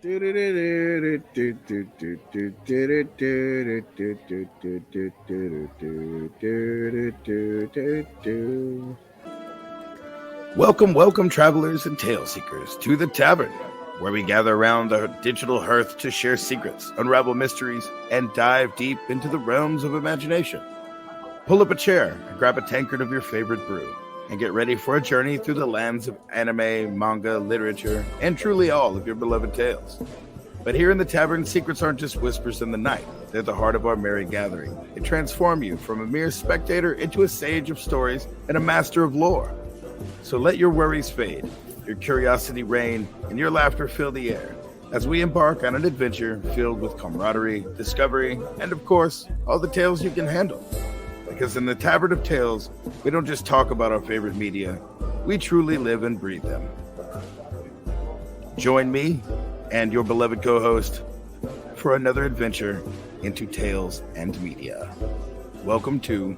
Welcome, welcome, travelers and tale seekers, to the tavern, where we gather around the digital hearth to share secrets, unravel mysteries, and dive deep into the realms of imagination. Pull up a chair and grab a tankard of your favorite brew, and get ready for a journey through the lands of anime, manga, literature, and truly all of your beloved tales. But here in the tavern, secrets aren't just whispers in the night. They're the heart of our merry gathering. They transform you from a mere spectator into a sage of stories and a master of lore. So let your worries fade, your curiosity reign, and your laughter fill the air as we embark on an adventure filled with camaraderie, discovery, and of course, all the tales you can handle. Because in the Tavern of Tales, we don't just talk about our favorite media, we truly live and breathe them. Join me and your beloved co-host for another adventure into tales and media. Welcome to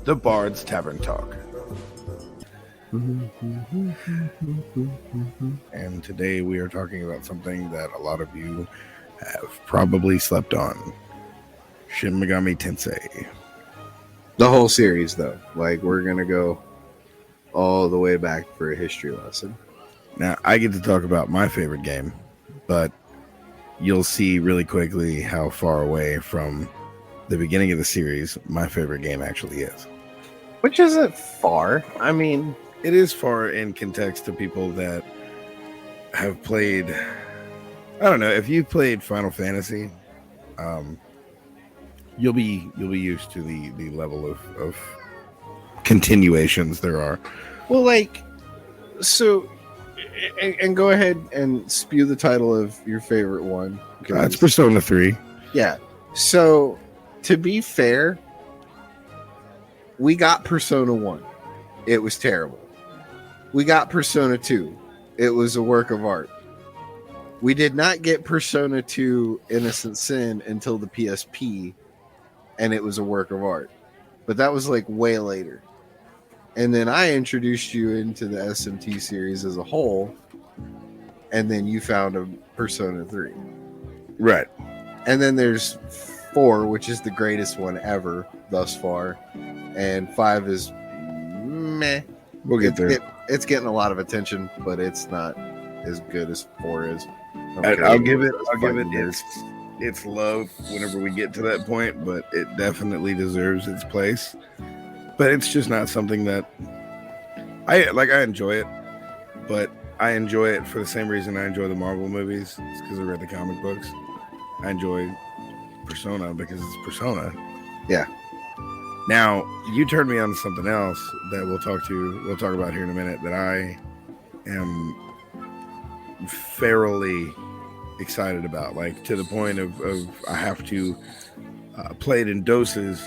the Bard's Tavern Talk. And today we are talking about something that a lot of you have probably slept on. Shin Megami Tensei. The whole series, though. Like, we're going to go all the way back for a history lesson. Now, I get to talk about my favorite game, but you'll see really quickly how far away from the beginning of the series my favorite game actually is. Which isn't far. I mean, it is far in context to people that have played, I don't know, if you've played Final Fantasy, you'll be used to the level of continuations there are. Well, like, so, and go ahead and spew the title of your favorite one. It's Persona 3. Yeah. So, to be fair, we got Persona 1. It was terrible. We got Persona 2. It was a work of art. We did not get Persona 2 Innocent Sin until the PSP, and it was a work of art. But that was like way later. And then I introduced you into the SMT series as a whole, and then you found a Persona 3. Right. And then there's 4, which is the greatest one ever thus far. And 5 is meh. We'll get there. It's getting a lot of attention, but it's not as good as 4 is. I'll give it its love whenever we get to that point, but it definitely deserves its place. But it's just not something that I enjoy it, but I enjoy it for the same reason I enjoy the Marvel movies. It's because I read the comic books. I enjoy Persona because it's Persona. Yeah. Now, you turned me on to something else that we'll talk about here in a minute that I am fairly excited about, like to the point of I have to play it in doses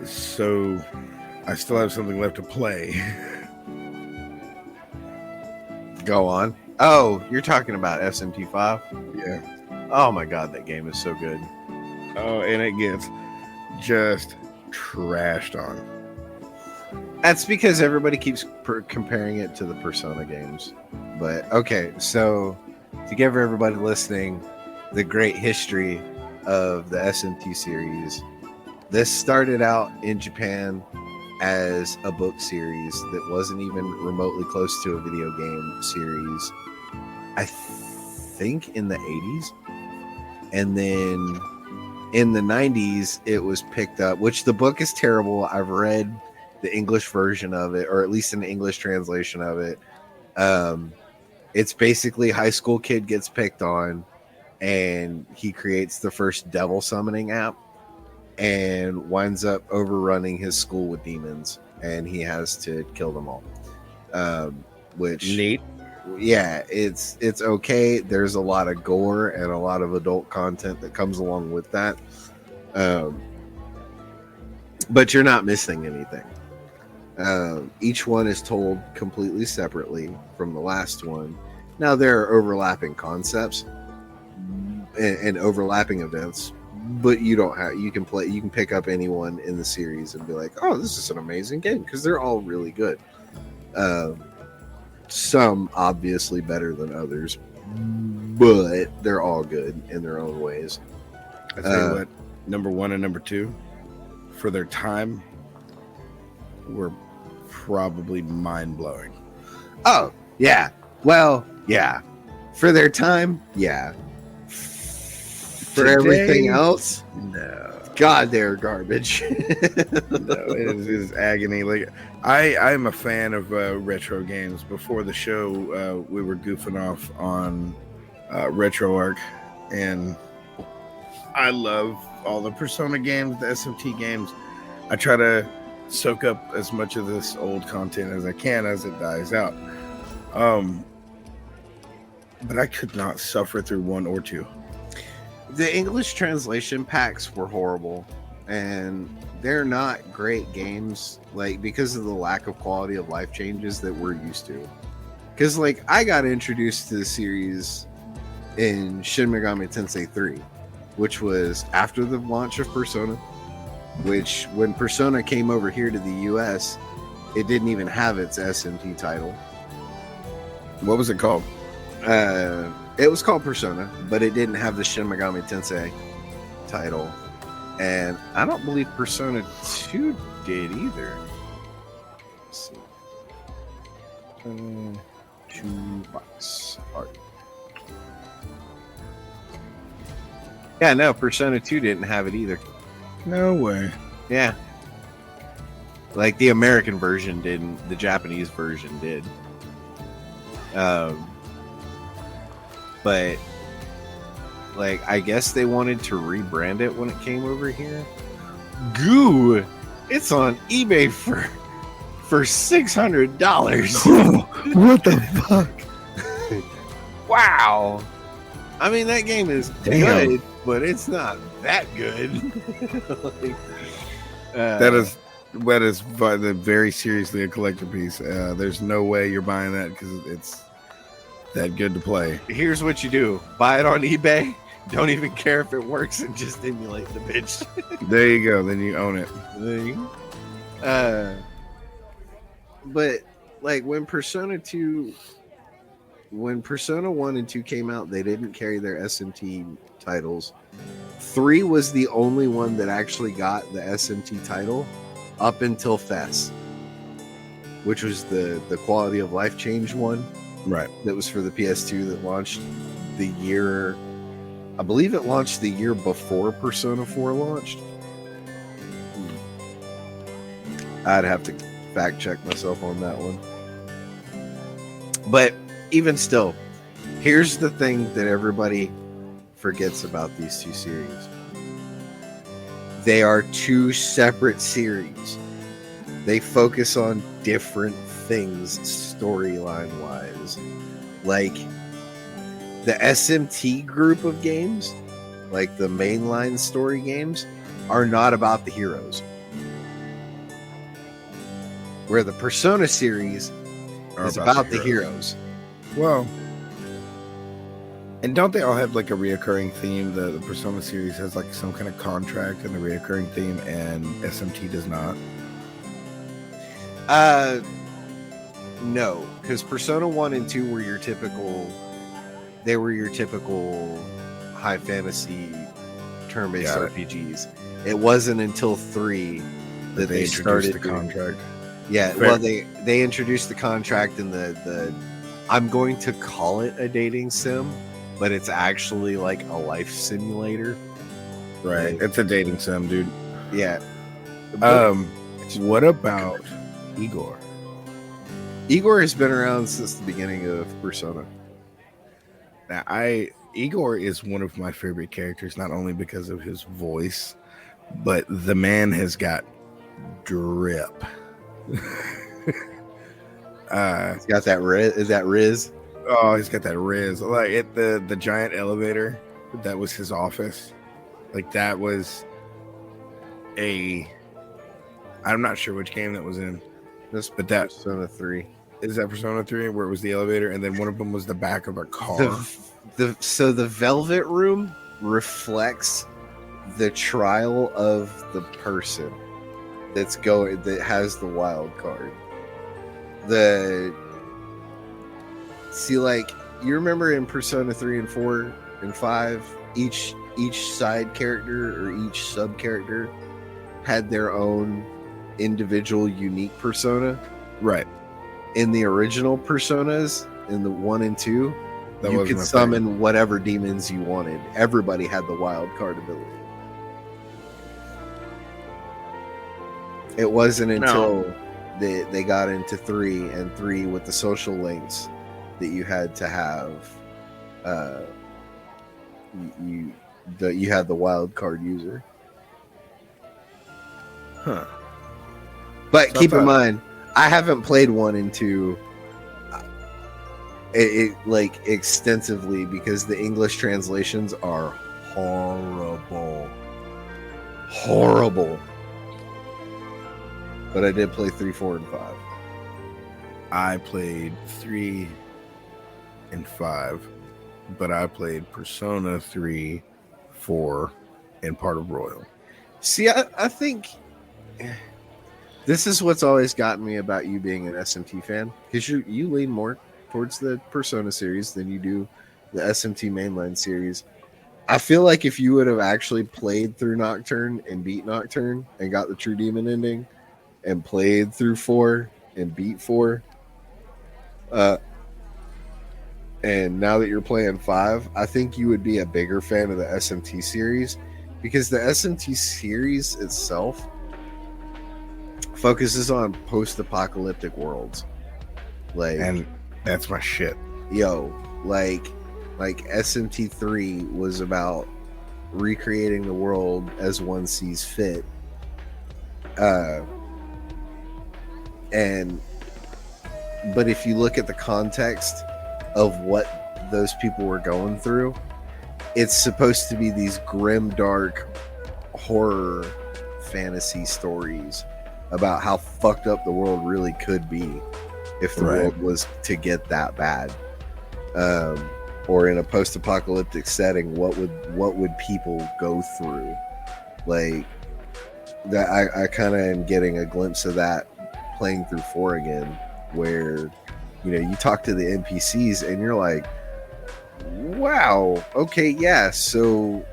so I still have something left to play. Go on. Oh, you're talking about SMT5? Yeah. Oh my god, that game is so good. Oh, and it gets just trashed on. That's because everybody keeps comparing it to the Persona games. But okay, so to give everybody listening the great history of the SMT series, this started out in Japan as a book series that wasn't even remotely close to a video game series. I think in the 80s. And then in the 90s, it was picked up, which the book is terrible. I've read the English version of it, or at least an English translation of it. It's basically high school kid gets picked on, and he creates the first devil summoning app and winds up overrunning his school with demons, and he has to kill them all. Which neat. Yeah, it's okay. There's a lot of gore and a lot of adult content that comes along with that. But you're not missing anything. Each one is told completely separately from the last one. Now there are overlapping concepts and overlapping events, but you can pick up anyone in the series and be like, oh, this is an amazing game, because they're all really good. Some obviously better than others, but they're all good in their own ways. I tell you what, number 1 and number 2, for their time, were probably mind-blowing. Oh, yeah. Well, yeah. For their time, yeah. For Today, everything else, no. God, they're garbage. No, it is agony. Like I'm a fan of retro games. Before the show, we were goofing off on RetroArch, and I love all the Persona games, the SMT games. I try to soak up as much of this old content as I can as it dies out. But I could not suffer through 1 or 2. The English translation packs were horrible, and they're not great games, like, because of the lack of quality of life changes that we're used to. Because, like, I got introduced to the series in Shin Megami Tensei 3, which was after the launch of Persona, which, when Persona came over here to the US, it didn't even have its SMT title. What was it called? It was called Persona, but it didn't have the Shin Megami Tensei title. And I don't believe Persona 2 did either. Let's see. 2 box art. Yeah, no, Persona 2 didn't have it either. No way. Yeah. Like, the American version didn't, the Japanese version did. But, like, I guess they wanted to rebrand it when it came over here. Goo! It's on eBay for $600. What the fuck? Wow! I mean, that game is Damn. good, but it's not that good. Like, That is very seriously a collector piece. There's no way you're buying that because it's that good to play. Here's what you do: buy it on eBay. Don't even care if it works, and just emulate the bitch. There you go. Then you own it. But like when Persona 1 and 2 came out, they didn't carry their SMT titles. 3 was the only one that actually got the SMT title up until FES, which was the quality of life change one. Right. That was for the PS2 that launched the year, I believe it launched the year before Persona 4 launched. I'd have to fact check myself on that one. But even still, here's the thing that everybody forgets about these two series. They are 2 separate series. They focus on different things storyline wise. Like the SMT group of games, like the mainline story games, are not about the heroes. Where the Persona series is about the heroes. Well, and don't they all have like a reoccurring theme? The Persona series has like some kind of contract and a reoccurring theme, and SMT does not. No, because Persona 1 and 2 were your typical. They were your typical high fantasy turn-based RPGs. It wasn't until 3 that they started the contract. Yeah, Fair. well, they introduced the contract and the I'm going to call it a dating sim, but it's actually like a life simulator. Right. Like, It's a dating sim, dude. yeah. What about Igor? Igor has been around since the beginning of Persona. Now, Igor is one of my favorite characters, not only because of his voice, but the man has got drip. He's got that Riz. Is that Riz? Oh, he's got that riz. Like at the giant elevator, that was his office. Like that was I'm not sure which game that was in. But that Persona 3. is that Persona 3 where it was the elevator and then one of them was the back of a car. So the Velvet Room reflects the trial of the person that has the wild card. you remember in Persona 3 and 4 and 5, each side character or each sub character had their own individual unique persona. Right. In the original Personas, in the 1 and 2, That you was could my summon thing. whatever demons you wanted. Everybody had the wild card ability. It wasn't until they got into 3 and 3 with the social links that you had to have you had the wild card user. Huh. But So keep in mind, I haven't played 1 and 2 like extensively because the English translations are horrible. But I did play 3, 4, and 5. I played 3 and 5, but I played Persona 3, 4, and part of Royal. See, I think this is what's always gotten me about you being an SMT fan, because you lean more towards the Persona series than you do the SMT mainline series. I feel like if you would have actually played through Nocturne and beat Nocturne and got the True Demon ending and played through 4 and beat 4, and now that you're playing 5, I think you would be a bigger fan of the SMT series, because the SMT series itself focuses on post-apocalyptic worlds. And that's my shit. Like SMT3 was about recreating the world as one sees fit. But if you look at the context of what those people were going through, it's supposed to be these grim, dark horror fantasy stories about how fucked up the world really could be if the world was to get that bad. Or in a post-apocalyptic setting, what would people go through? Like that, I kind of am getting a glimpse of that playing through 4 again, where you talk to the NPCs and you're like, wow, okay, yeah, so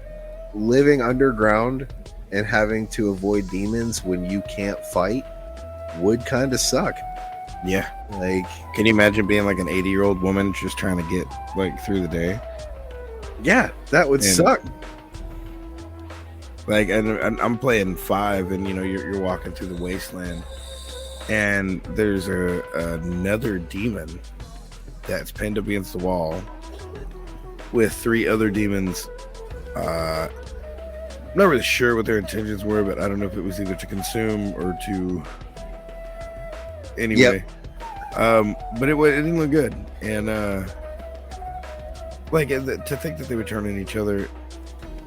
living underground and having to avoid demons when you can't fight would kind of suck. Yeah. Like, can you imagine being like an 80-year-old woman just trying to get like through the day? Yeah, that would suck. Like, and I'm playing 5, and you're walking through the wasteland, and there's another demon that's pinned up against the wall with 3 other demons. I'm not really sure what their intentions were, but I don't know if it was either to consume or to. Anyway, but it didn't look good, and to think that they would turn on each other,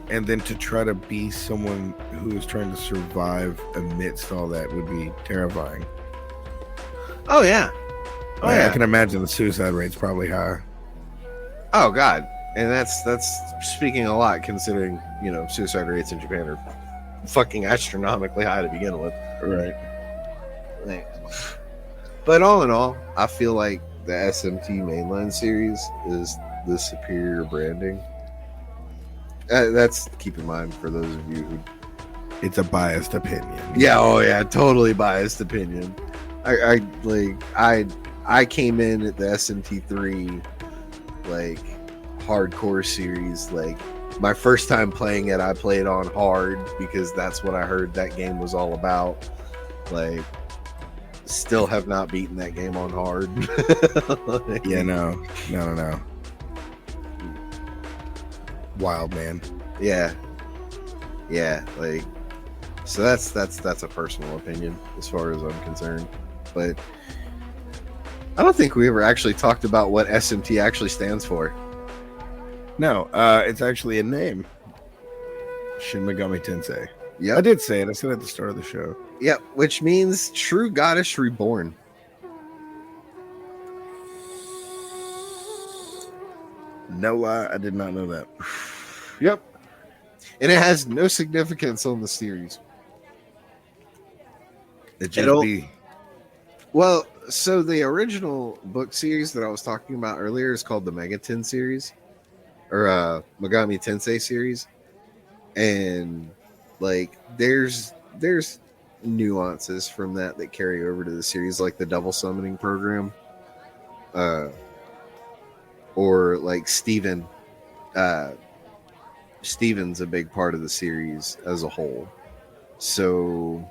and then to try to be someone who is trying to survive amidst all that would be terrifying. Oh yeah, I can imagine the suicide rate's probably high. Oh god, and that's speaking a lot, considering suicide rates in Japan are fucking astronomically high to begin with. Right. But all in all, I feel like the SMT mainline series is the superior branding. That's, keep in mind, for those of you who... It's a biased opinion. Yeah, oh yeah, totally biased opinion. I came in at the SMT3 like hardcore series. Like, my first time playing it, I played on hard because that's what I heard that game was all about. Like, still have not beaten that game on hard. Yeah, no. Wild, man. Yeah, like, so that's a personal opinion as far as I'm concerned. But I don't think we ever actually talked about what SMT actually stands for. No, it's actually a name. Shin Megami Tensei. Yeah, I did say it. I said it at the start of the show. Yep, which means True Goddess Reborn. No lie, I did not know that. Yep. And it has no significance on the series. It just be. Well, So the original book series that I was talking about earlier is called the Megaten series, or Megami Tensei series, and like there's nuances from that carry over to the series, like the double summoning program, uh, or like Steven. Uh, Steven's a big part of the series as a whole. So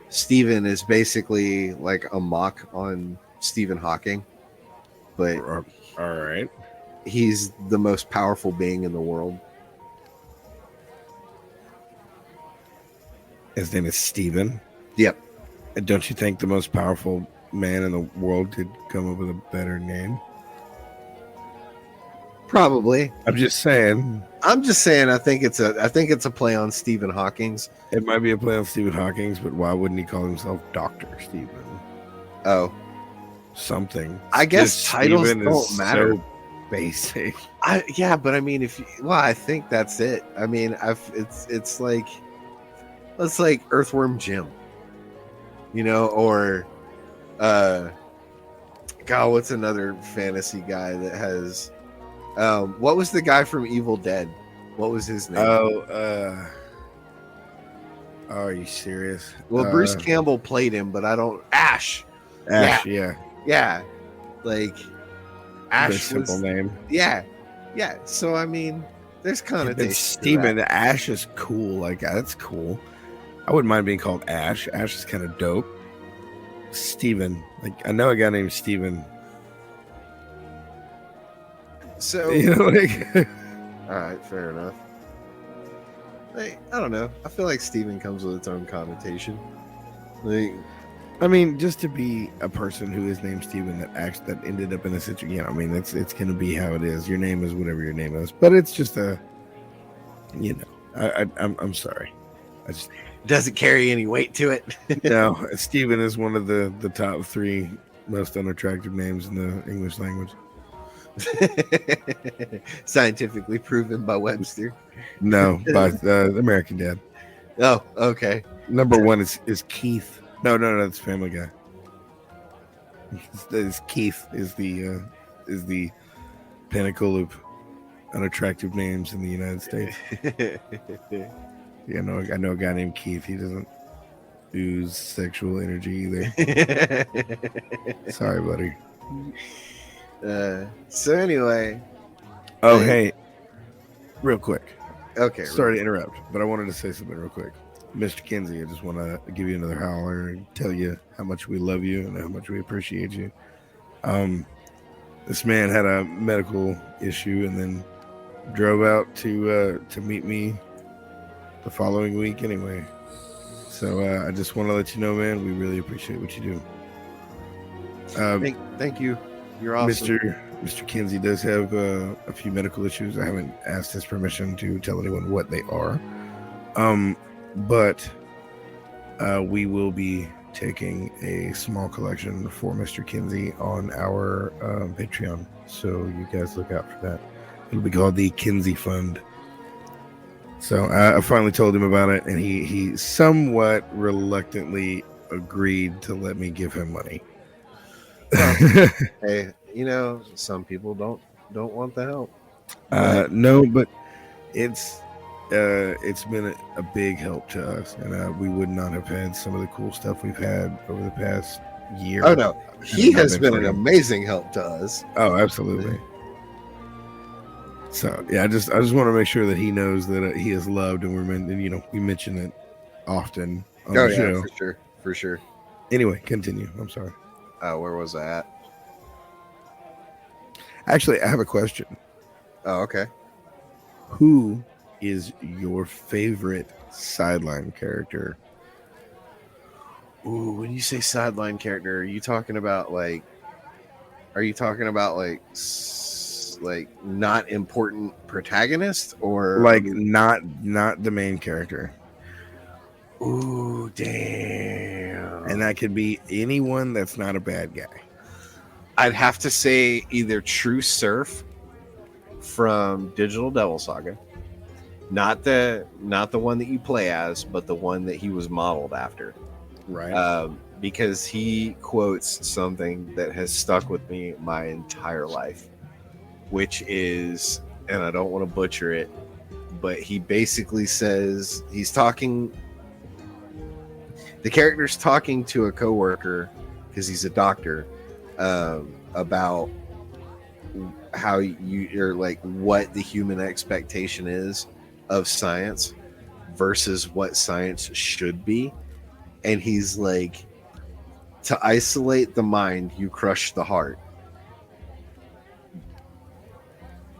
Steven is basically like a mock on Stephen Hawking, but All right. he's the most powerful being in the world. His name is Steven. Yep. And don't you think the most powerful man in the world could come up with a better name? Probably. I'm just saying. I think it's a play on Stephen Hawking's. It might be a play on Stephen Hawking's, but why wouldn't he call himself Dr. Steven? Oh. Something. I guess titles Steven don't matter. So basic. But I mean, I think that's it. I mean, it's like Earthworm Jim, or God, what's another fantasy guy that has? What was the guy from Evil Dead? What was his name? Are you serious? Well, Bruce Campbell played him, but I don't. Ash. Yeah. Like Ash. Simple name. Yeah. So I mean, there's connotation. Steven Ash is cool. Like that's cool. I wouldn't mind being called Ash. Ash is kind of dope. Steven. Like I know a guy named Steven. So like all right, fair enough. Like, I don't know. I feel like Steven comes with its own connotation. Like, I mean, just to be a person who is named Steven that ended up in a situation, I mean, it's gonna be how it is. Your name is whatever your name is, but it's just I'm sorry. I just doesn't carry any weight to it. No, Steven is one of the top 3 most unattractive names in the English language. Scientifically proven by Webster. No, by American Dad. Oh, okay. Number 1 is Keith. No, that's Family Guy. Keith is the pinnacle of unattractive names in the United States. Yeah, I know a guy named Keith. He doesn't ooze sexual energy either. Sorry, buddy. So anyway. Oh, hey. Real quick. Okay. Sorry to interrupt, but I wanted to say something real quick. Mr. Kinsey, I just want to give you another holler and tell you how much we love you and how much we appreciate you. This man had a medical issue and then drove out to meet me the following week anyway. So I just want to let you know, man, we really appreciate what you do. Thank you. You're awesome. Mr. Kinsey does have a few medical issues. I haven't asked his permission to tell anyone what they are. But we will be taking a small collection for Mr. Kinsey on our Patreon. So you guys look out for that. It'll be called the Kinsey Fund. So I finally told him about it, and he somewhat reluctantly agreed to let me give him money. Hey, some people don't want the help. No, but it's been a big help to us, and we would not have had some of the cool stuff we've had over the past year. Oh no, he has been an amazing help to us. Oh, absolutely. So yeah, I just want to make sure that he knows that he is loved, and we mention it often on the show. For sure. Anyway, continue. I'm sorry. Where was I at? Actually, I have a question. Oh, okay. Who is your favorite sideline character? Ooh, when you say sideline character, are you talking about like not important protagonist, or like not the main character? Ooh, damn. And that could be anyone that's not a bad guy. I'd have to say either True Surf from Digital Devil Saga. Not the one that you play as, but the one that he was modeled after. Right. because he quotes something that has stuck with me my entire life, which is, and I don't want to butcher it, but he basically says the character's talking to a coworker because he's a doctor, about how you're like what the human expectation is of science versus what science should be. And he's like, to isolate the mind, you crush the heart.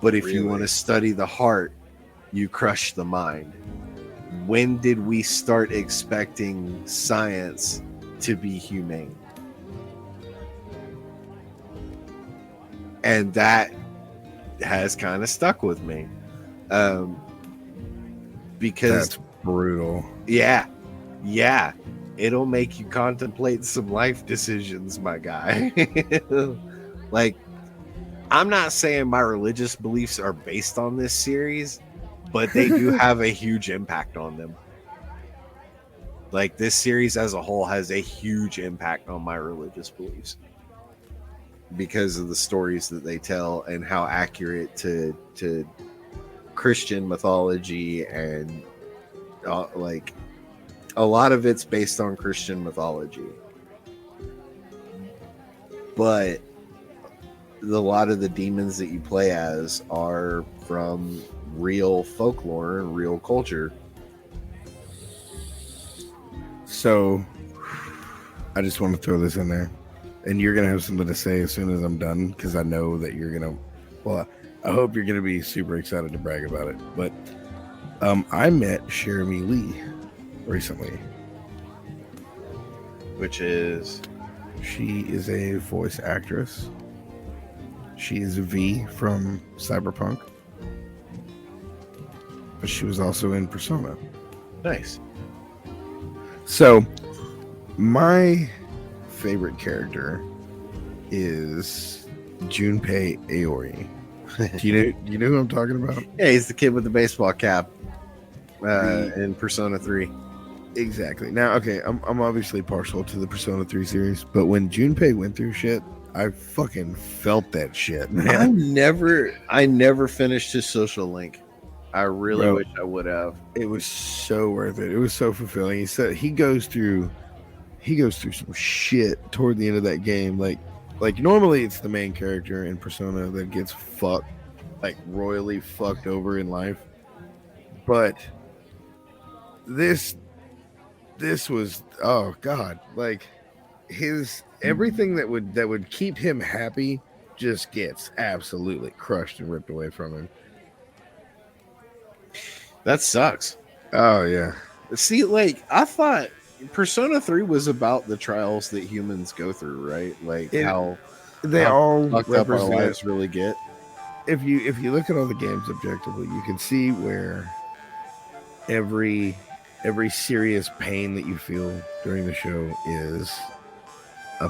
But if you want to study the heart, you crush the mind. When did we start expecting science to be humane? And that has kind of stuck with me. Because That's brutal. Yeah. It'll make you contemplate some life decisions, my guy. Like, I'm not saying my religious beliefs are based on this series, but they do have a huge impact on them. Like, this series as a whole has a huge impact on my religious beliefs because of the stories that they tell and how accurate to Christian mythology and like a lot of it's based on Christian mythology, but a lot of the demons that you play as are from real folklore and real culture. So I just want to throw this in there, and you're gonna have something to say as soon as I'm done, because I know that you're gonna, well, I hope you're gonna be super excited to brag about it. But I met Jeremy Lee recently, Which is, she is a voice actress. She is V from Cyberpunk, but she was also in Persona. nice. So my favorite character is Junpei Aoi. Do you know who I'm talking about? Yeah, he's the kid with the baseball cap in Persona 3. Exactly. Now, okay, I'm obviously partial to the Persona 3 series, but when Junpei went through shit, I fucking felt that shit, man. I never finished his social link. I really wish I would have. It was so worth it. It was so fulfilling. He said he goes through some shit toward the end of that game. Like normally it's the main character in Persona that gets fucked, like royally fucked over in life. But this was, oh god, like his everything that would keep him happy just gets absolutely crushed and ripped away from him. That sucks. Oh yeah. See, like, I thought Persona 3 was about the trials that humans go through, right? Like how they all fucked up our represent, lives really get. if you look at all the games objectively, you can see where every serious pain that you feel during the show is a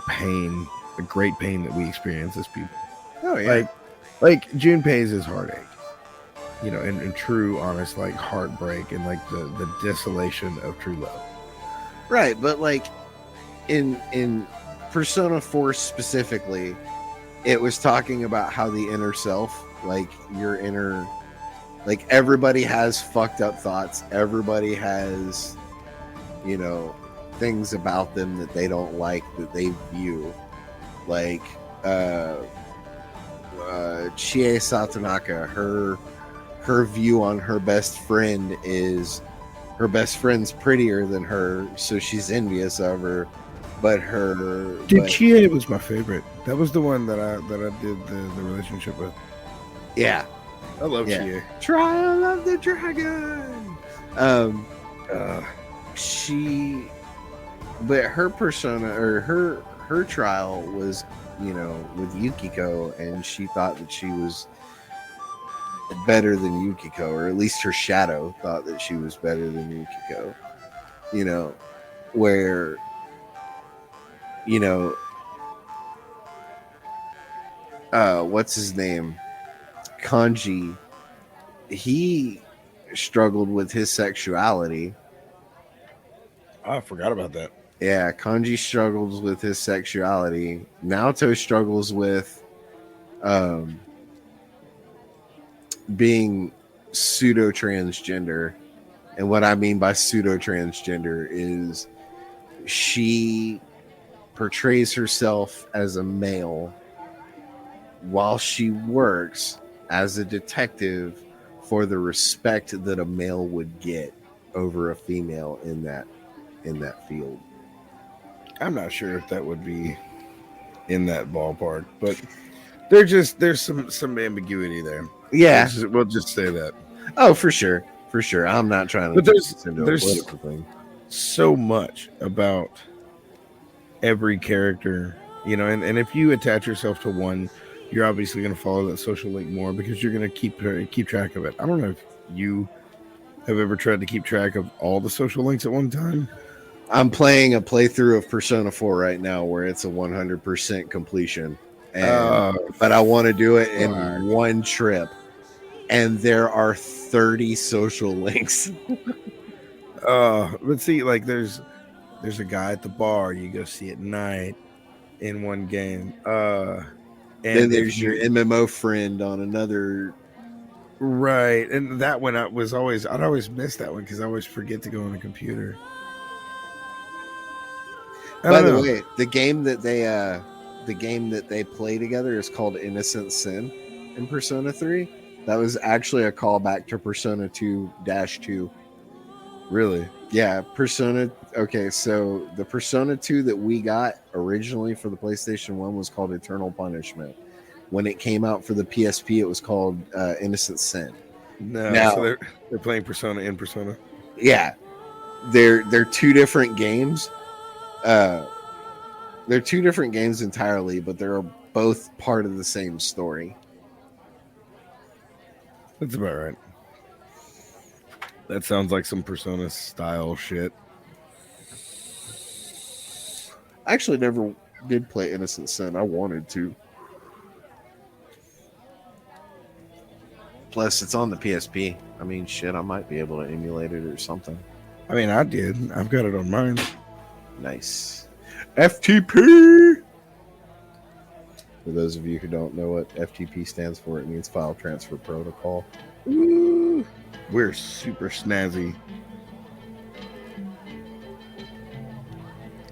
great pain that we experience as people. Oh yeah. Like Junpei's is heartache, and true, honest, like heartbreak and like the desolation of true love. Right, but like in Persona 4 specifically, it was talking about how the inner self, like your inner, like everybody has fucked up thoughts. Everybody has, things about them that they don't like, that they view. Like Chie Satonaka, her view on her best friend is her best friend's prettier than her, so she's envious of her. But Chie was my favorite. That was the one that I did the relationship with. Yeah, I love Chie. Trial of the Dragon. But her persona, or her trial was, with Yukiko, and she thought that she was better than Yukiko, or at least her shadow thought that she was better than Yukiko. Where, what's his name? Kanji, he struggled with his sexuality. I forgot about that. Yeah, Kanji struggles with his sexuality. Naoto struggles with um, being pseudo transgender. And what I mean by pseudo transgender is she portrays herself as a male while she works as a detective for the respect that a male would get over a female in that field. I'm not sure if that would be in that ballpark, but there's some ambiguity there. Yeah. We'll just say that. Oh, for sure. For sure. I'm not trying to But turn this into a there's political thing. so much about every character, you know, and if you attach yourself to one, you're obviously going to follow that social link more because you're going to keep track of it. I don't know if you have ever tried to keep track of all the social links at one time. I'm playing a playthrough of Persona 4 right now where it's a 100% completion. But I want to do it in one trip. And there are 30 social links. But see, like there's a guy at the bar you go see at night in one game. And then there's your MMO friend on another. Right. And that one I'd always miss that one because I always forget to go on the computer. By the way, the game that they play together is called Innocent Sin in Persona 3. That was actually a callback to Persona 2-2. Really? Yeah, Persona. Okay, so the Persona 2 that we got originally for the PlayStation 1 was called Eternal Punishment. When it came out for the PSP, it was called Innocent Sin. No, so they're playing Persona in Persona. Yeah, they're two different games. They're two different games entirely, but they're both part of the same story. That's about right. That sounds like some Persona style shit. I actually never did play Innocent Sin. I wanted to. Plus, it's on the PSP. I mean, shit, I might be able to emulate it or something. I mean, I did. I've got it on mine. Nice. FTP! For those of you who don't know what FTP stands for, it means File Transfer Protocol. Ooh, we're super snazzy.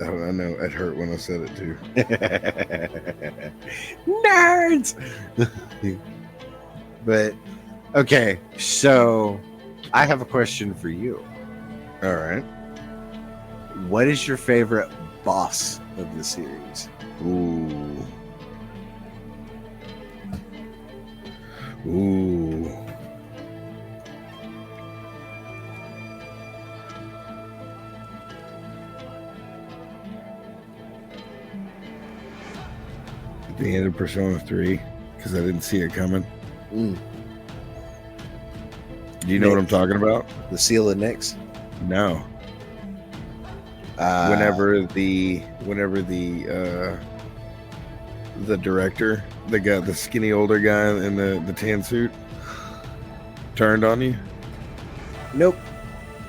Oh, I know. It hurt when I said it, too. Nerds! But, okay, so I have a question for you. All right. What is your favorite boss of the series? Ooh. At the end of Persona 3, because I didn't see it coming. Do you know what I'm talking about? The Seal of Nyx? No. Whenever the director, the skinny older guy in the tan suit, turned on you. Nope.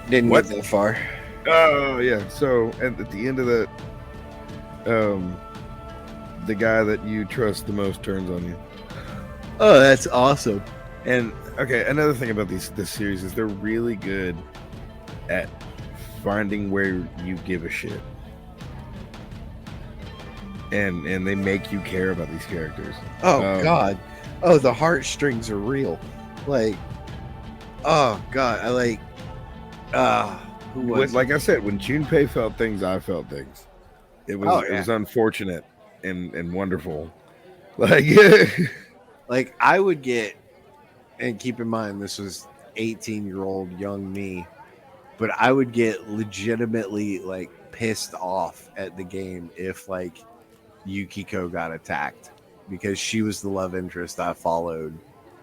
Didn't get that far. Oh yeah. So at the end of that, the guy that you trust the most turns on you. Oh, that's awesome. And okay, another thing about this series is they're really good at finding where you give a shit, and they make you care about these characters. Oh God, oh, the heartstrings are real. Like, oh God, I like. Who was? Like I said, when Junpei felt things, I felt things. It was unfortunate and wonderful. Like, like I would get, and keep in mind this was 18-year-old young me. But I would get legitimately like pissed off at the game if like Yukiko got attacked because she was the love interest I followed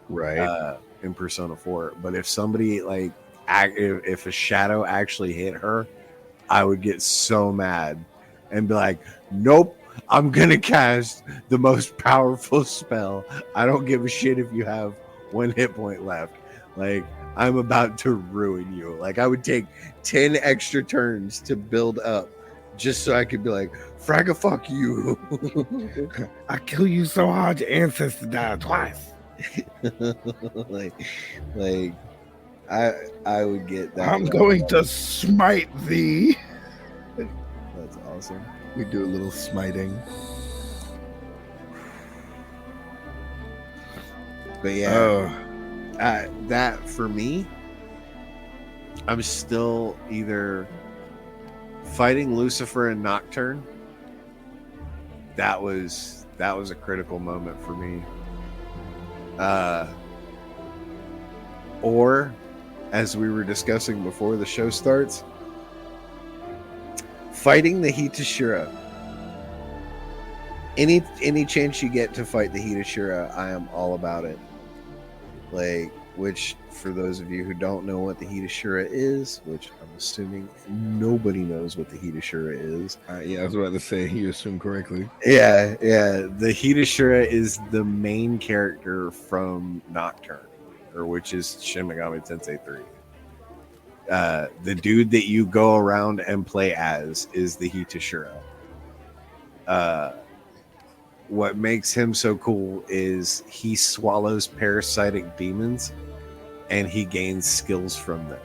in Persona 4. But if somebody like if a shadow actually hit her, I would get so mad and be like, nope, I'm gonna cast the most powerful spell. I don't give a shit if you have 1 hit point left. Like, I'm about to ruin you. Like, I would take 10 extra turns to build up just so I could be like, Fragga, fuck you. I kill you so hard your ancestor died twice. like I would get that. I'm going to smite thee. That's awesome. We do a little smiting. But yeah, that for me, I'm still either fighting Lucifer and Nocturne. That was a critical moment for me. Or, as we were discussing before the show starts, fighting the Hitashira. Any chance you get to fight the Hitashira, I am all about it. Like, which, for those of you who don't know what the Hitashira is, which I'm assuming nobody knows what the Hitashira is. Yeah, I was about to say, you assume correctly. Yeah. The Hitashira is the main character from Nocturne, or which is Shin Megami Tensei 3. The dude that you go around and play as is the Hitashira. What makes him so cool is he swallows parasitic demons and he gains skills from them.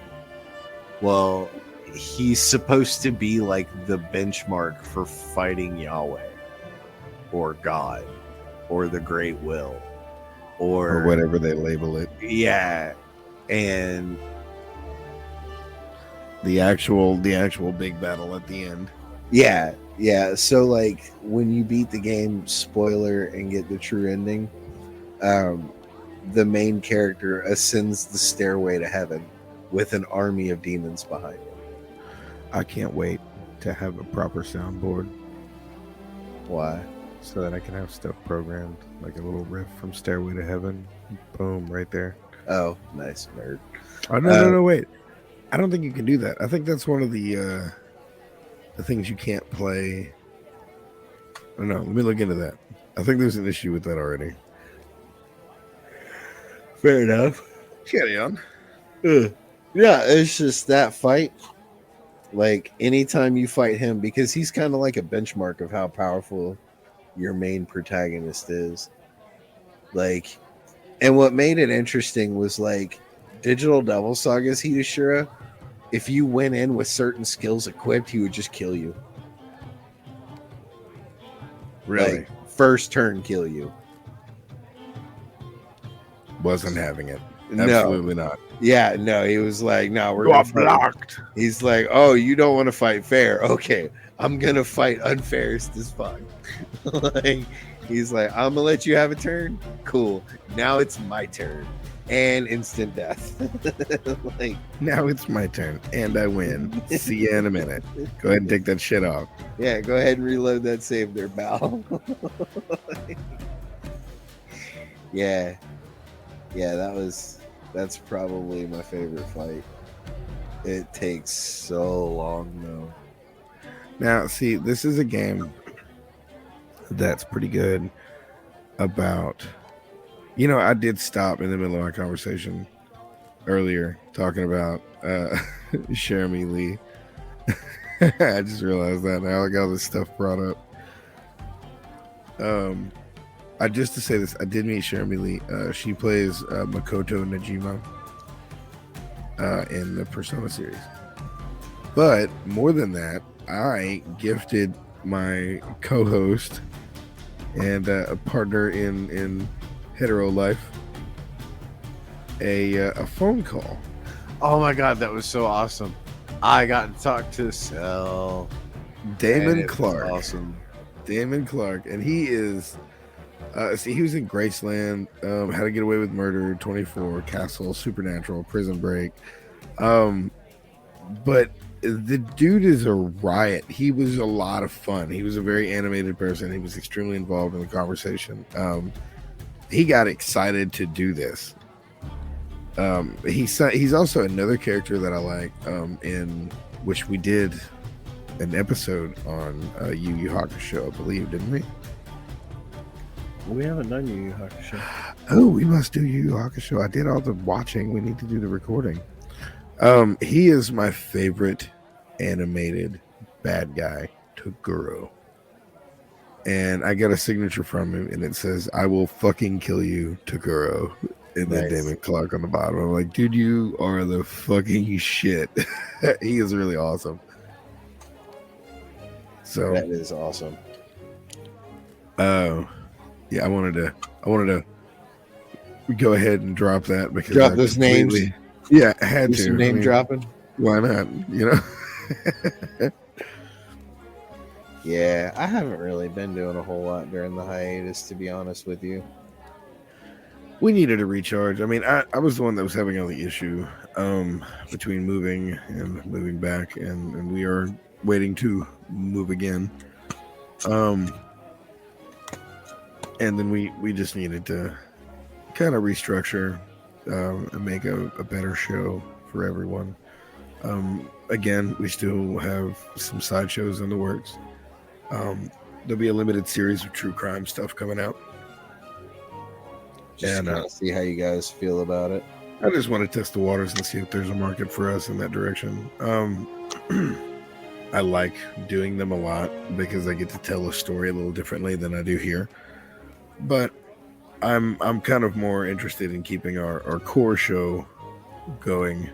Well, he's supposed to be like the benchmark for fighting Yahweh or God or the Great Will or whatever they label it. Yeah. And the actual big battle at the end. Yeah. So like when you beat the game, spoiler, and get the true ending, the main character ascends the stairway to heaven with an army of demons behind him. I can't wait to have a proper soundboard. Why? So that I can have stuff programmed, like a little riff from Stairway to Heaven. Boom, right there. Oh, nice, nerd. Oh, no, wait. I don't think you can do that. I think that's one of the things you can't play. I don't know. Let me look into that. I think there's an issue with that already. Fair enough. Carry on. Yeah, it's just that fight. Like, anytime you fight him, because he's kind of like a benchmark of how powerful your main protagonist is. Like, and what made it interesting was, like, Digital Devil Saga's Hitashira, if you went in with certain skills equipped, he would just kill you. Really? Like, first turn kill you. Wasn't having it. No. Absolutely not. Yeah, no, he was like, no, we're You are gonna blocked. He's like, oh, you don't want to fight fair. Okay, I'm gonna fight unfairest as fuck. Like, he's like, I'm gonna let you have a turn. Cool. Now it's my turn. And instant death. Like, now it's my turn, and I win. See you in a minute. Go ahead and take that shit off. Yeah, go ahead and reload that save there, Bal. Yeah, that's probably my favorite fight. It takes so long though. Now, see, this is a game that's pretty good about, I did stop in the middle of our conversation earlier talking about Jeremy Lee. I just realized that now. I got all this stuff brought up. Just to say this, I did meet Jeremy Lee. She plays Makoto Najima in the Persona series. But more than that, I gifted my co-host and a partner in hetero life a phone call. Oh my god, that was so awesome! I got to talk to Cell. Damon Clark. Awesome. Damon Clark, and he is. He was in Graceland, How to Get Away with Murder, 24, Castle, Supernatural, Prison Break. But the dude is a riot. He was a lot of fun. He was a very animated person. He was extremely involved in the conversation. He got excited to do this. He's also another character that I like, in which we did an episode on Yu Yu Hakusho, I believe, didn't we? We haven't done Yu Yu Hakusho. Oh, we must do Yu Yu Hakusho. I did all the watching. We need to do the recording. He is my favorite animated bad guy Toguro. And I got a signature from him, and it says, "I will fucking kill you, Toguro." And then Damon Clark on the bottom. I'm like, dude, you are the fucking shit. He is really awesome. So that is awesome. Yeah, I wanted to go ahead and drop that because drop those names. Yeah, I had to. Some name dropping. Why not? You know. Yeah, I haven't really been doing a whole lot during the hiatus, to be honest with you. We needed a recharge. I mean, I was the one that was having all the issue between moving and moving back, and we are waiting to move again. And then we just needed to kind of restructure and make a better show for everyone. Again, we still have some sideshows in the works. There'll be a limited series of true crime stuff coming out. Just to see how you guys feel about it. I just want to test the waters and see if there's a market for us in that direction. I like doing them a lot because I get to tell a story a little differently than I do here. But I'm kind of more interested in keeping our core show going,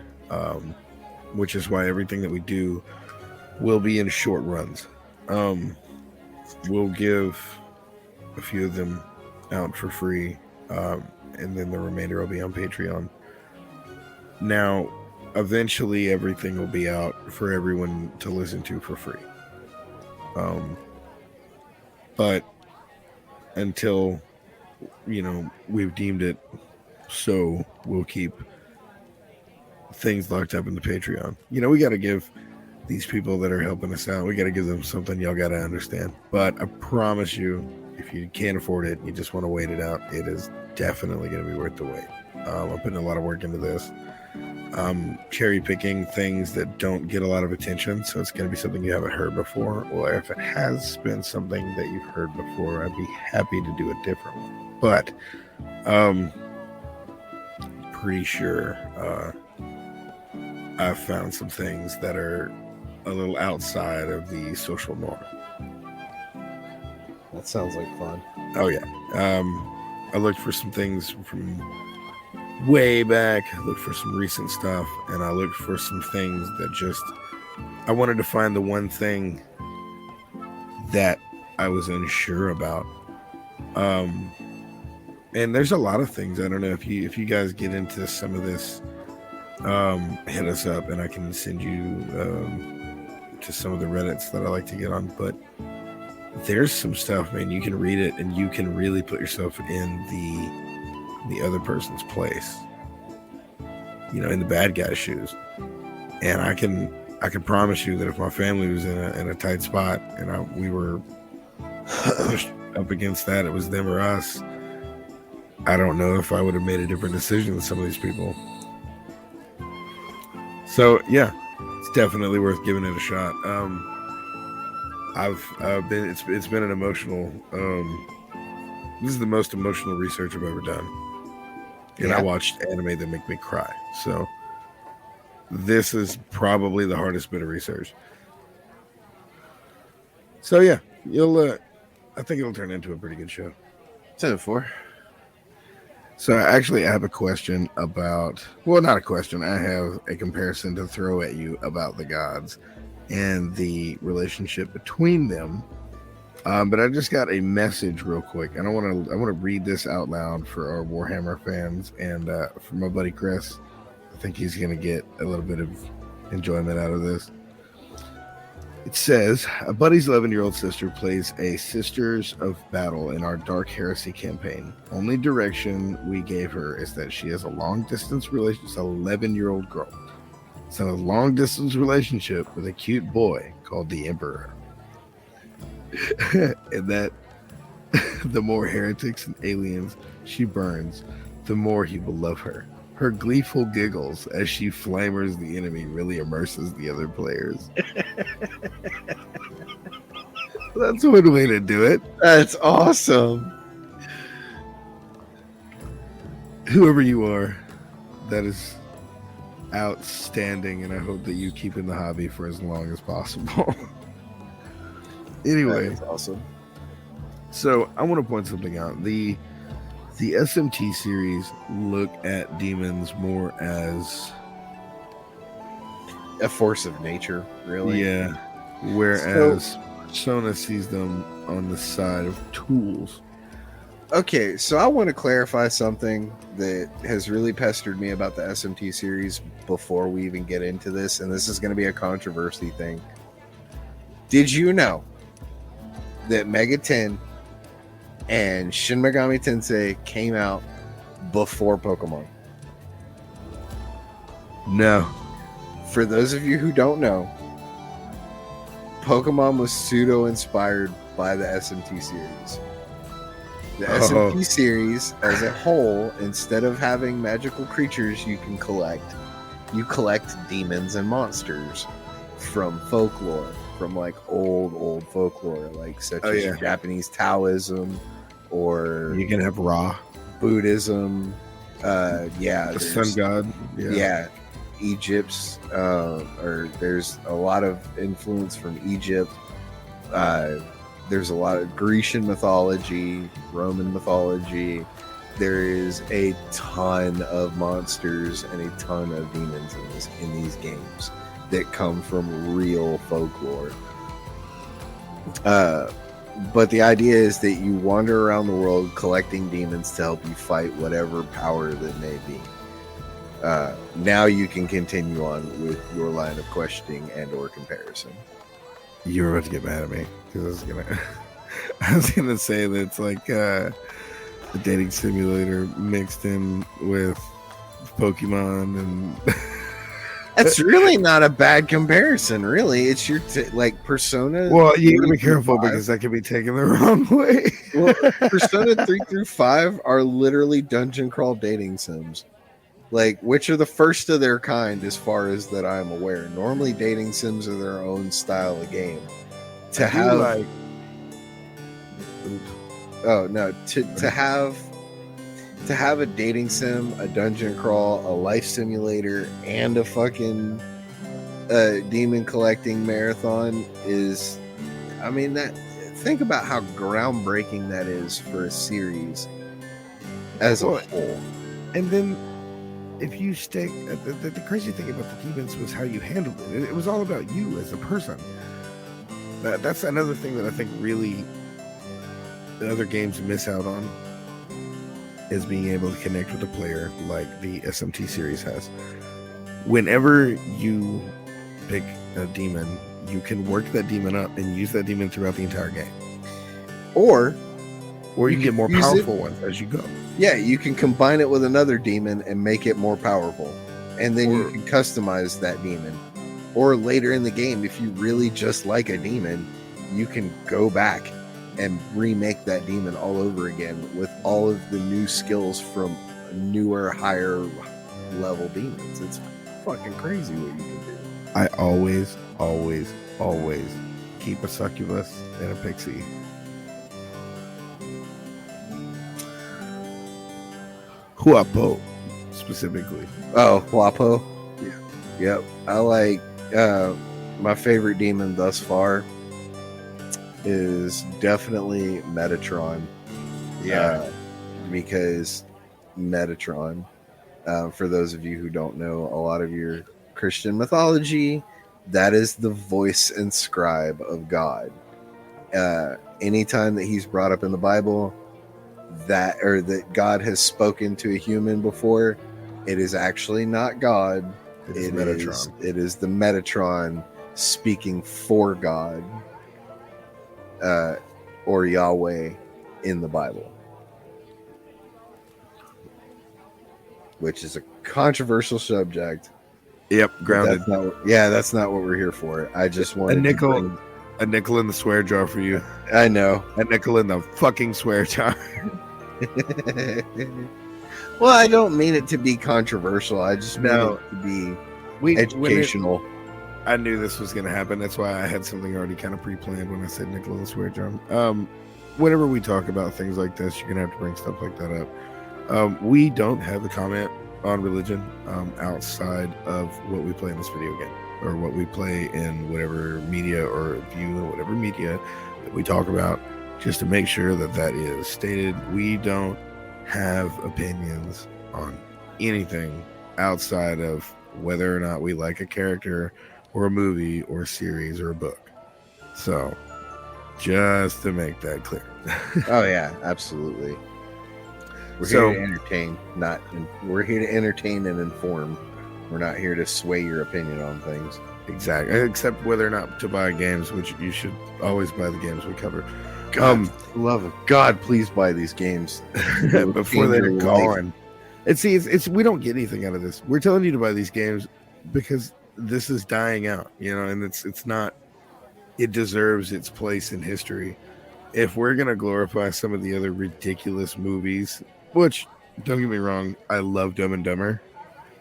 which is why everything that we do will be in short runs. We'll give a few of them out for free, and then the remainder will be on Patreon. Now, eventually everything will be out for everyone to listen to for free. But until, we've deemed it so, we'll keep things locked up in the Patreon. We got to give these people that are helping us out, we got to give them something y'all got to understand. But I promise you, if you can't afford it, you just want to wait it out, it is definitely going to be worth the wait. I'm putting a lot of work into this. Cherry picking things that don't get a lot of attention, so it's going to be something you haven't heard before, or if it has been something that you've heard before, I'd be happy to do a different one. But pretty sure I've found some things that are a little outside of the social norm. That sounds like fun. Oh yeah. I looked for some things from way back. I looked for some recent stuff, and I looked for some things that I wanted to find the one thing that I was unsure about. And there's a lot of things. I don't know if you guys get into some of this, hit us up and I can send you to some of the Reddits that I like to get on. But there's some stuff, man, you can read it and you can really put yourself in the other person's place, in the bad guy's shoes. And I can promise you that if my family was in a tight spot and we were pushed up against that, it was them or us, I don't know if I would have made a different decision than some of these people. So yeah, it's definitely worth giving it a shot. It's been an emotional, this is the most emotional research I've ever done. And I watched anime that make me cry. So this is probably the hardest bit of research. So yeah, I think it'll turn into a pretty good show. 10-4. So actually I have a question about, well, not a question. I have a comparison to throw at you about the gods and the relationship between them. But I just got a message real quick, and I want to read this out loud for our Warhammer fans and for my buddy Chris. I think he's going to get a little bit of enjoyment out of this. It says, a buddy's 11-year-old sister plays a Sisters of Battle in our Dark Heresy campaign. Only direction we gave her is that she has a long-distance relationship. It's an 11-year-old girl. It's a long-distance relationship with a cute boy called the Emperor. And that the more heretics and aliens she burns, the more he will love her. Her gleeful giggles as she flamers the enemy really immerses the other players. That's one way to do it. That's awesome. Whoever you are, that is outstanding, and I hope that you keep in the hobby for as long as possible. Anyway, That's awesome. so I want to point something out. The SMT series look at demons more as A force of nature, really. yeah, whereas Persona sees them on the side of tools. Okay, so I want to clarify something that has really pestered me about the SMT series before we even get into this, and this is going to be a controversy thing. Did you know that Mega 10 and Shin Megami Tensei came out before Pokemon? No. For those of you who don't know, Pokemon was pseudo-inspired by the SMT series. The SMT series as a whole, instead of having magical creatures you collect demons and monsters from folklore, from like old folklore, like such as Japanese Taoism, or you can have Ra, Buddhism, the sun god, Egypt's, or there's a lot of influence from Egypt. There's a lot of Grecian mythology, Roman mythology. There is a ton of monsters and a ton of demons in these games that come from real folklore. But the idea is that you wander around the world collecting demons to help you fight whatever power that may be. Now you can continue on with your line of questioning and or comparison. You were about to get mad at me because I was gonna say that it's like a dating simulator mixed in with Pokemon, and that's really not a bad comparison. Really, it's your like Persona. Well, you gotta be careful because that can be taken the wrong way. Well, Persona 3 through 5 are literally dungeon crawl dating sims. Like, which are the first of their kind as far as that I'm aware. Normally dating sims are their own style of game. To have a dating sim, a dungeon crawl, a life simulator, and a fucking demon collecting marathon is, I mean, that, think about how groundbreaking that is for a series as a whole. And then if you stay, the crazy thing about the demons was how you handled it. It was all about you as a person. That's another thing that I think really the other games miss out on, is being able to connect with a player like the SMT series has. Whenever you pick a demon, you can work that demon up and use that demon throughout the entire game. Or you can get more powerful ones as you go. Yeah, you can combine it with another demon and make it more powerful. And then you can customize that demon. Or later in the game, if you really just like a demon, you can go back and remake that demon all over again with all of the new skills from newer, higher level demons. It's fucking crazy what you can do. I always keep a succubus and a pixie. Huapo, specifically. Oh, Huapo? Yeah. Yep. I like, my favorite demon thus far is definitely Metatron. Yeah. Because Metatron, for those of you who don't know a lot of your Christian mythology, that is the voice and scribe of God. Anytime that he's brought up in the Bible, that God has spoken to a human before, it is actually not God. It is Metatron. It is the Metatron speaking for God, or Yahweh in the Bible, which is a controversial subject. Yep, grounded. That's not what we're here for. I just want a nickel in the swear jar for you. I know. A nickel in the fucking swear jar. Well, I don't mean it to be controversial. I just mean it to be educational. I knew this was going to happen. That's why I had something already kind of pre-planned when I said nickel in the swear jar. Whenever we talk about things like this, you're going to have to bring stuff like that up. We don't have the comment on religion outside of what we play in this video game or what we play in whatever media or view in whatever media that we talk about, just to make sure that that is stated. We don't have opinions on anything outside of whether or not we like a character or a movie or a series or a book. So just to make that clear. Oh yeah, absolutely. We're So- here to entertain, we're here to entertain and inform. We're not here to sway your opinion on things. Exactly. Except whether or not to buy games, which you should always buy the games we cover. God, for the love of God, please buy these games Before they're Change your life. gone. And see, it's we don't get anything out of this. We're telling you to buy these games because this is dying out, you know, and it's not. It deserves its place in history. If we're gonna glorify some of the other ridiculous movies, which don't get me wrong, I love Dumb and Dumber,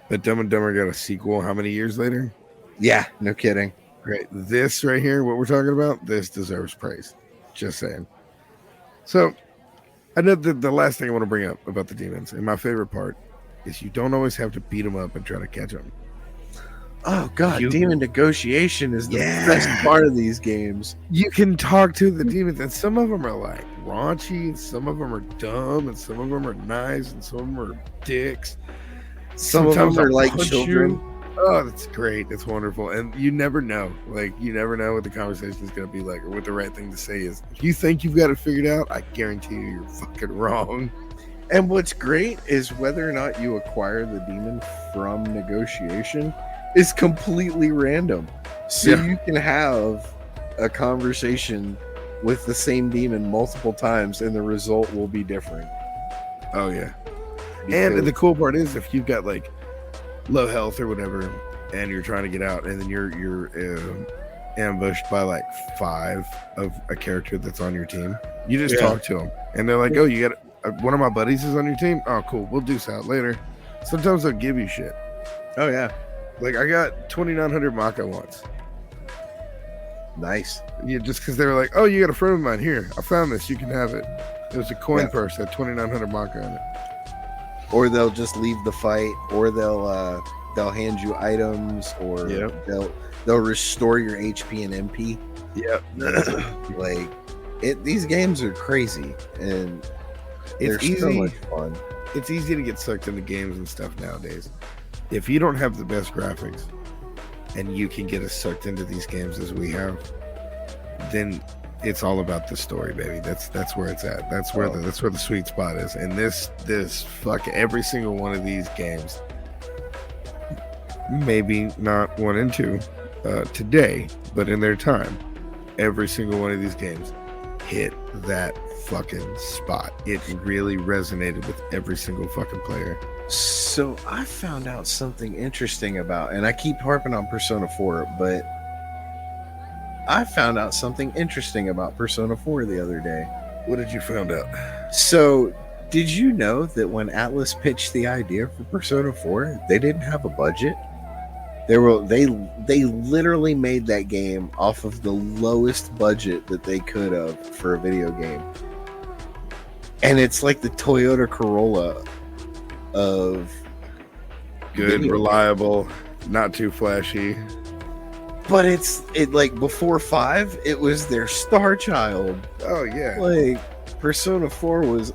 but Dumb and Dumber got a sequel. How many years later? Yeah, no kidding. Great. This right here, what we're talking about, this deserves praise. Just saying. So, I know that the last thing I want to bring up about the demons, and my favorite part, is you don't always have to beat them up and try to catch them. Oh God, You- demon negotiation is the Yeah. best part of these games. You can talk to the demons, and some of them are like raunchy, and some of them are dumb, and some of them are nice, and some of them are dicks. Some of Sometimes them are they'll like punch children. you. Oh, that's great. That's wonderful. And you never know. Like, you never know what the conversation is going to be like or what the right thing to say is. If you think you've got it figured out, I guarantee you're fucking wrong. And what's great is whether or not you acquire the demon from negotiation is completely random. So Yeah. you can have a conversation with the same demon multiple times and the result will be different. Oh, yeah. Because- And the cool part is if you've got like low health or whatever, and you're trying to get out, and then you're ambushed by like 5 of a character that's on your team, you just Yeah. talk to them, and they're like, "Oh, you got one of my buddies is on your team. Oh, cool. We'll deuce out later." Sometimes they'll give you shit. oh yeah, Like I got 2,900 Maka once. nice. Yeah, just because they were like, "Oh, you got a friend of mine here. I found this. You can have it." It was a coin Yeah. purse that 2,900 Maka on it. Or they'll just leave the fight, or they'll hand you items, or Yep. they'll restore your HP and MP. Yep. Like these games are crazy and It's they're so easy. much fun. It's easy to get sucked into games and stuff nowadays. If you don't have the best graphics and you can get us sucked into these games as we have, then it's all about the story, baby. That's where it's at. That's where the sweet spot is. And this fuck every single one of these games, maybe not 1 and 2 today, but in their time, every single one of these games hit that fucking spot. It really resonated with every single fucking player. So I found out something interesting about, and I keep harping on Persona 4, but I found out something interesting about Persona 4 the other day. What did you find out? So, did you know that when Atlas pitched the idea for Persona 4, they didn't have a budget? They literally made that game off of the lowest budget that they could have for a video game. And it's like the Toyota Corolla of Good, video. reliable, not too flashy. But it like before 5, it was their star child. Oh yeah. Like Persona 4 was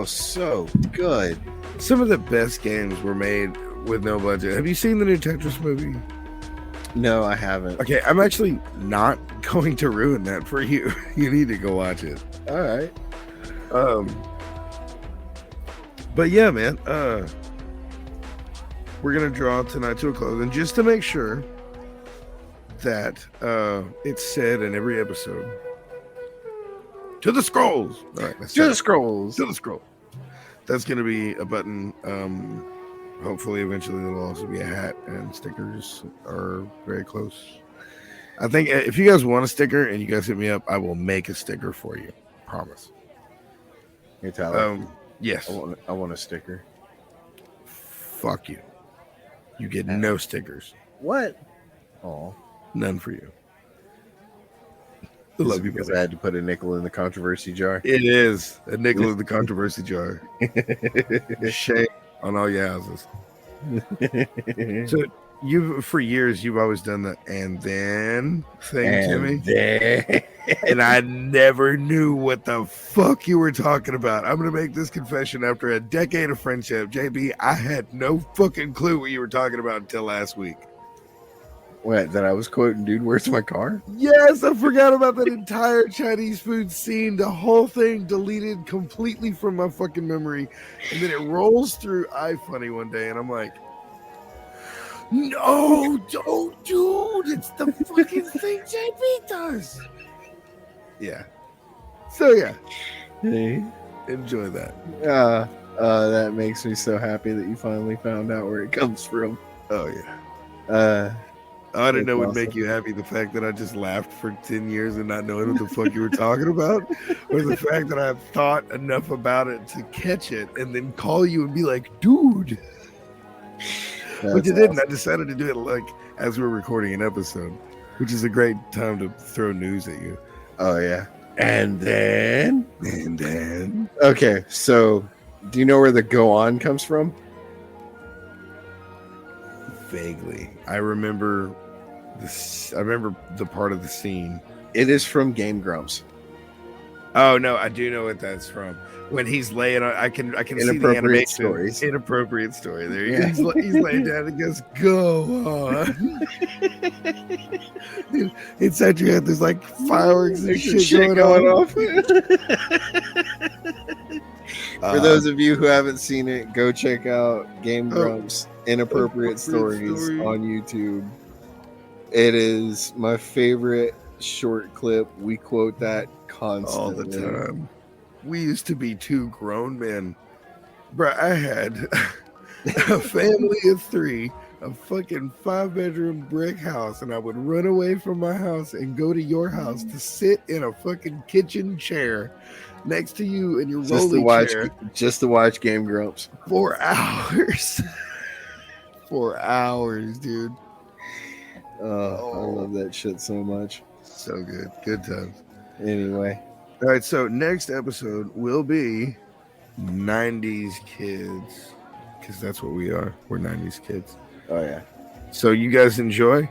so good. Some of the best games were made with no budget. Have you seen the new Tetris movie? No, I haven't. Okay, I'm actually not going to ruin that for you. You need to go watch it. All right. But yeah, man, we're gonna draw tonight to a close, and just to make sure that it's said in every episode, to the scrolls. All right, let's To do the it. scrolls. To the scroll. That's gonna be a button. Hopefully, eventually, there'll also be a hat, and stickers are very close. I think if you guys want a sticker and you guys hit me up, I will make a sticker for you. Promise. Hey, Tyler. Yes. I want a sticker. Fuck you. You get no stickers. What? Oh, None for you. I love you, because brother. I had to put a nickel in the controversy jar. It is a nickel in the controversy jar. Shame on all your houses. So you've for years you've always done the and then thing to me. Then... And I never knew what the fuck you were talking about. I'm gonna make this confession after a decade of friendship. JB, I had no fucking clue what you were talking about until last week. What, that I was quoting, dude, where's my car? Yes, I forgot about that entire Chinese food scene. The whole thing deleted completely from my fucking memory. And then it rolls through iFunny one day, and I'm like, no, don't, dude. It's the fucking thing JB does. Yeah. So, yeah. Hey. Enjoy that. That makes me so happy that you finally found out where it comes from. Oh, yeah. I didn't know it would awesome. make you happy, the fact that I just laughed for 10 years and not knowing what the fuck you were talking about, or the fact that I've thought enough about it to catch it and then call you and be like, dude. But you didn't. I decided to do it like as we're recording an episode, which is a great time to throw news at you. Oh, yeah. And then. Okay, so do you know where the go on comes from? Vaguely. I remember this. I remember the part of the scene. It is from Game Grumps. Oh no, I do know what that's from. When he's laying on, I can see the animation. Stories. Inappropriate story. There he is. He's laying down and goes, "Go on." Dude, inside your head, there's like fireworks and shit going off. For those of you who haven't seen it, go check out Game Grumps Inappropriate Stories on YouTube. It is my favorite short clip. We quote that constantly. All the time. We used to be two grown men. Bruh, I had a family of 3, a fucking 5-bedroom brick house, and I would run away from my house and go to your house to sit in a fucking kitchen chair next to you in your rolling chair. Just to watch Game Grumps. 4 hours. 4 hours, dude. I love that shit so much. So good. Good times. Anyway. All right, so next episode will be 90s kids, because that's what we are. We're 90s kids. Oh, yeah. So you guys enjoy.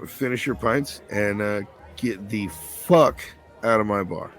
Finish your pints and get the fuck out of my bar.